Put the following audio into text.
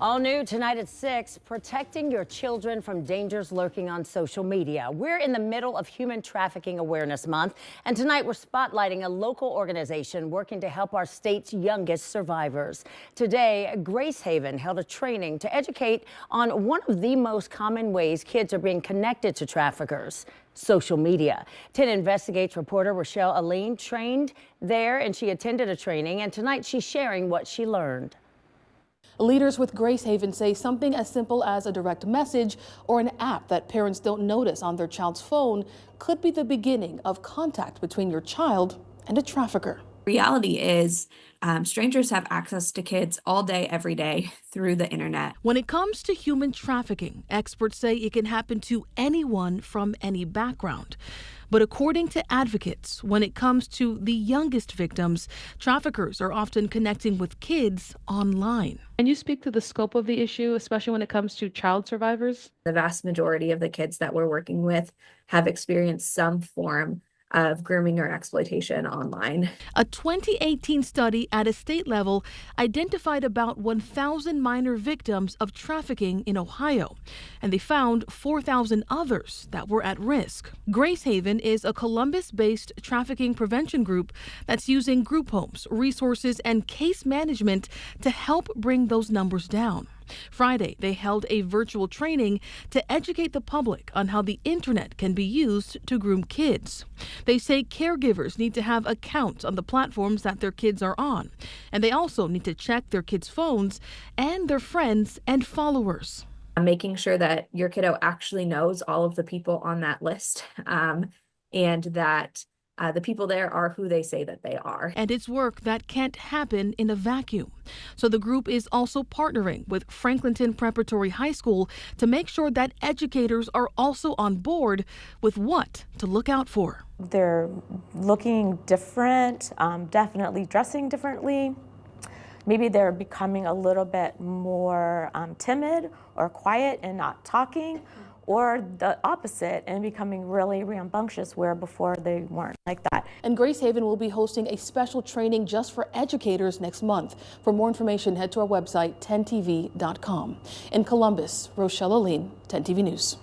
All new tonight at 6, protecting your children from dangers lurking on social media. We're in the middle of Human Trafficking Awareness Month, and tonight we're spotlighting a local organization working to help our state's youngest survivors. Today, Grace Haven held a training to educate on one of the most common ways kids are being connected to traffickers: social media. 10 Investigates reporter Rochelle Aline trained there, and she attended a training, and tonight she's sharing what she learned. Leaders with Grace Haven say something as simple as a direct message or an app that parents don't notice on their child's phone could be the beginning of contact between your child and a trafficker. Reality is strangers have access to kids all day, every day through the internet. When it comes to human trafficking, experts say it can happen to anyone from any background. But according to advocates, when it comes to the youngest victims, traffickers are often connecting with kids online. Can you speak to the scope of the issue, especially when it comes to child survivors? The vast majority of the kids that we're working with have experienced some form of grooming or exploitation online. A 2018 study at a state level identified about 1,000 minor victims of trafficking in Ohio, and they found 4,000 others that were at risk. Grace Haven is a Columbus-based trafficking prevention group that's using group homes, resources, and case management to help bring those numbers down. Friday, they held a virtual training to educate the public on how the internet can be used to groom kids. They say caregivers need to have accounts on the platforms that their kids are on, and they also need to check their kids' phones and their friends and followers. Making sure that your kiddo actually knows all of the people on that list, and that the people there are who they say that they are. And it's work that can't happen in a vacuum. So the group is also partnering with Franklinton Preparatory High School to make sure that educators are also on board with what to look out for. They're looking different, definitely dressing differently. Maybe they're becoming a little bit more timid or quiet and not talking, or the opposite and becoming really rambunctious where before they weren't like that. And Grace Haven will be hosting a special training just for educators next month. For more information, head to our website, 10tv.com. In Columbus, Rochelle Aline, 10TV News.